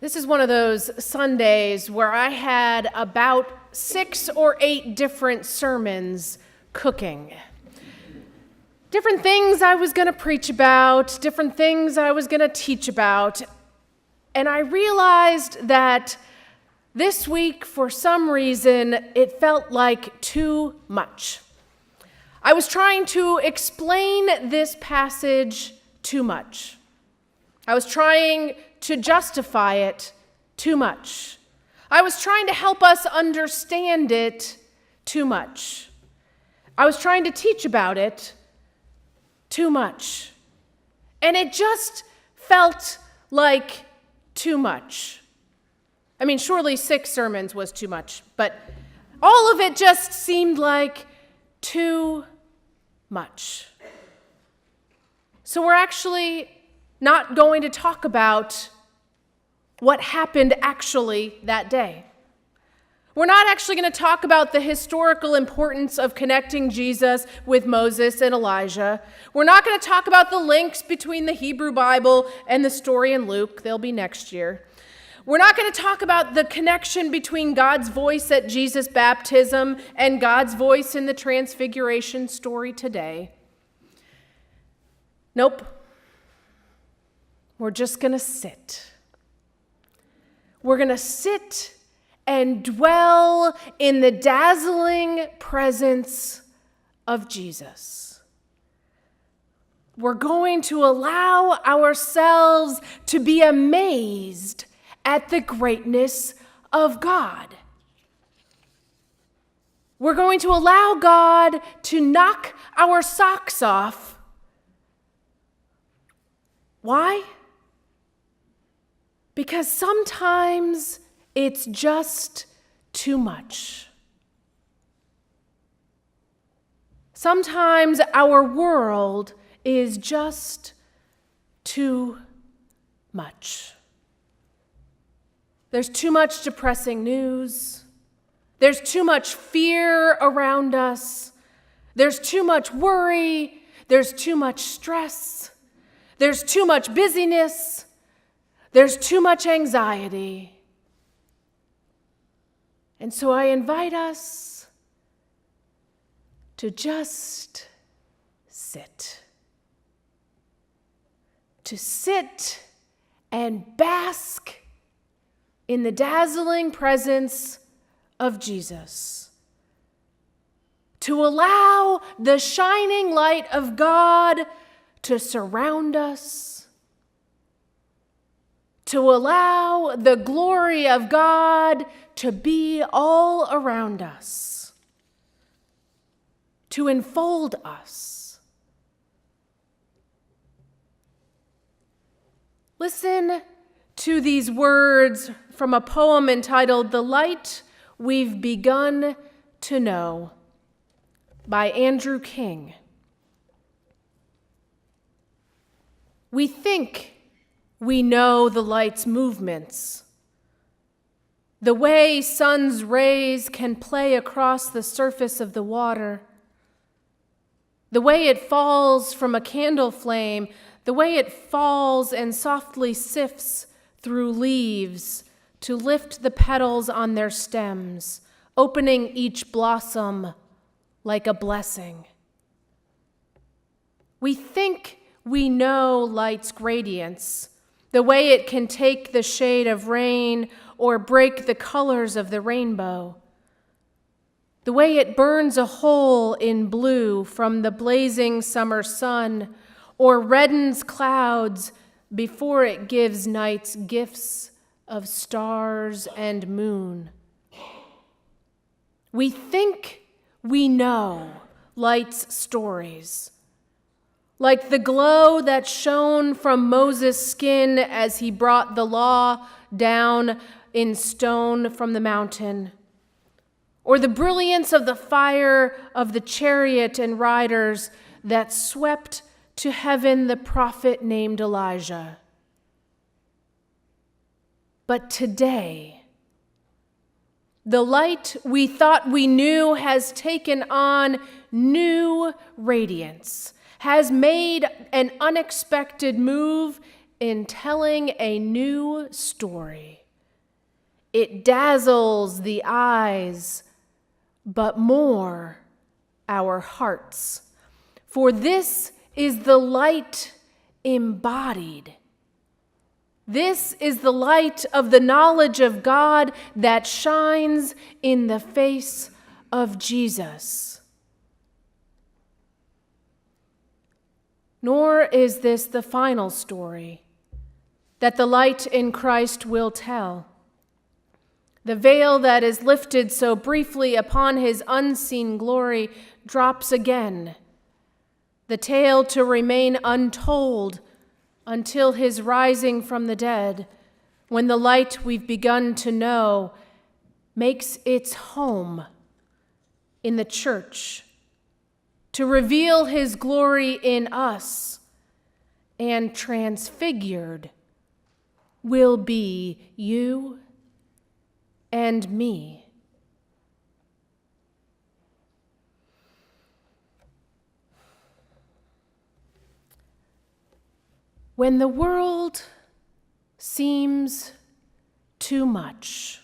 This is one of those Sundays where I had about 6 or 8 different sermons cooking. Different things I was going to preach about, different things I was going to teach about. And I realized that this week, for some reason, it felt like too much. I was trying to explain this passage too much. I was trying to justify it too much. I was trying to help us understand it too much. I was trying to teach about it too much. And it just felt like too much. I mean, surely 6 sermons was too much, but all of it just seemed like too much. So we're actually not going to talk about what happened actually that day. We're not actually going to talk about the historical importance of connecting Jesus with Moses and Elijah. We're not going to talk about the links between the Hebrew Bible and the story in Luke. They'll be next year. We're not going to talk about the connection between God's voice at Jesus' baptism and God's voice in the transfiguration story today. Nope. We're just going to sit. We're going to sit and dwell in the dazzling presence of Jesus. We're going to allow ourselves to be amazed at the greatness of God. We're going to allow God to knock our socks off. Why? Because sometimes it's just too much. Sometimes our world is just too much. There's too much depressing news. There's too much fear around us. There's too much worry. There's too much stress. There's too much busyness. There's too much anxiety. And so I invite us to just sit. To sit and bask in the dazzling presence of Jesus. To allow the shining light of God to surround us. To allow the glory of God to be all around us. To enfold us. Listen to these words from a poem entitled "The Light We've Begun to Know" by Andrew King. We think we know the light's movements, the way sun's rays can play across the surface of the water, the way it falls from a candle flame, the way it falls and softly sifts through leaves to lift the petals on their stems, opening each blossom like a blessing. We think we know light's gradients, the way it can take the shade of rain or break the colors of the rainbow, the way it burns a hole in blue from the blazing summer sun or reddens clouds before it gives night's gifts of stars and moon. We think we know light's stories, like the glow that shone from Moses' skin as he brought the law down in stone from the mountain, or the brilliance of the fire of the chariot and riders that swept to heaven the prophet named Elijah. But today, the light we thought we knew has taken on new radiance, has made an unexpected move in telling a new story. It dazzles the eyes, but more our hearts. For this is the light embodied. This is the light of the knowledge of God that shines in the face of Jesus. Nor is this the final story that the light in Christ will tell. The veil that is lifted so briefly upon his unseen glory drops again, the tale to remain untold until his rising from the dead, when the light we've begun to know makes its home in the church to reveal his glory in us, and transfigured will be you and me. When the world seems too much,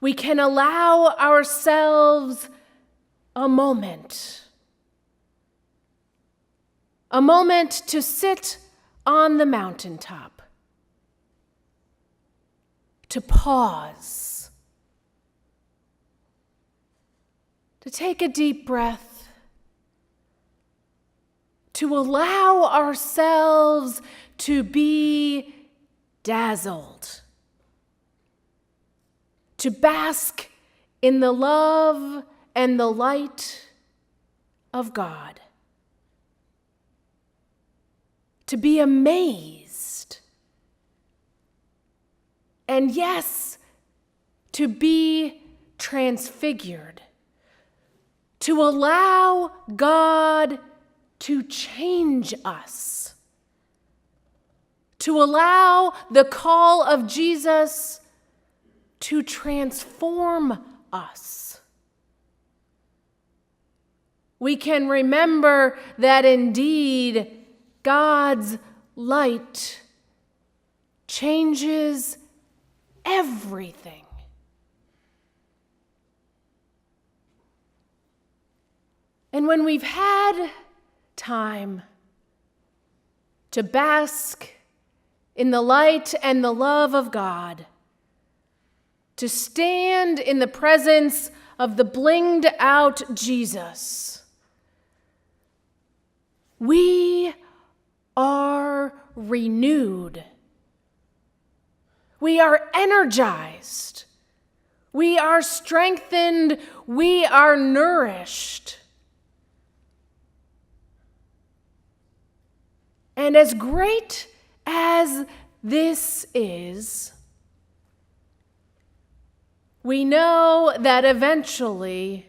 we can allow ourselves a moment to sit on the mountaintop, to pause, to take a deep breath, to allow ourselves to be dazzled, to bask in the love and the light of God, to be amazed, and yes, to be transfigured, to allow God to change us, to allow the call of Jesus to transform us. We can remember that indeed God's light changes everything. And when we've had time to bask in the light and the love of God, to stand in the presence of the blinged out Jesus, we are renewed. We are energized. We are strengthened. We are nourished. And as great as this is, we know that eventually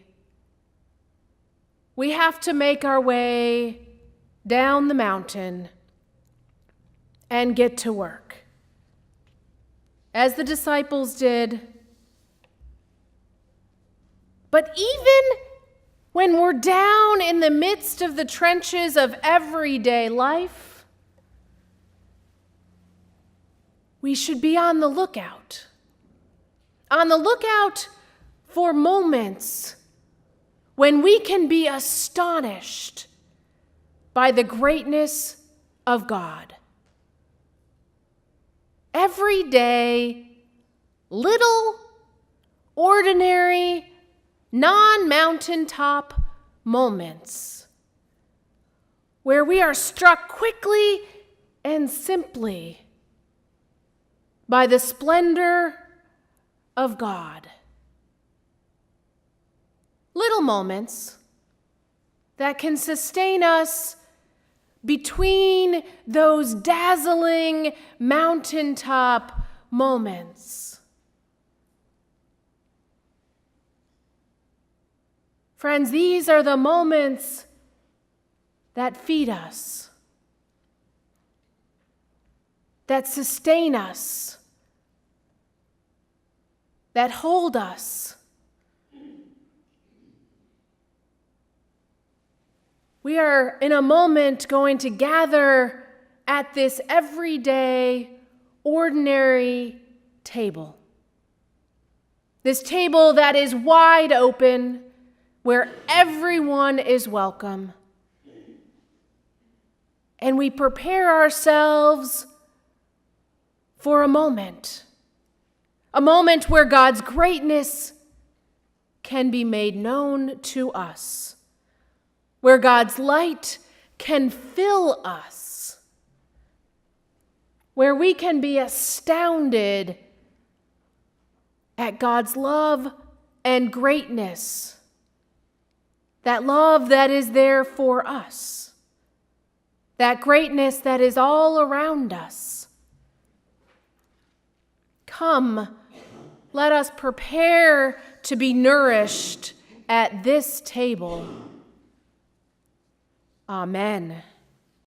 we have to make our way down the mountain and get to work, as the disciples did. But even when we're down in the midst of the trenches of everyday life, we should be on the lookout for moments when we can be astonished by the greatness of God. Every day, little, ordinary, non-mountaintop moments where we are struck quickly and simply by the splendor of God. Little moments that can sustain us between those dazzling mountaintop moments. Friends, these are the moments that feed us, that sustain us, that hold us. We are in a moment going to gather at this everyday, ordinary table. This table that is wide open, where everyone is welcome. And we prepare ourselves for a moment where God's greatness can be made known to us, where God's light can fill us, where we can be astounded at God's love and greatness, that love that is there for us, that greatness that is all around us. Come, let us prepare to be nourished at this table. Amen.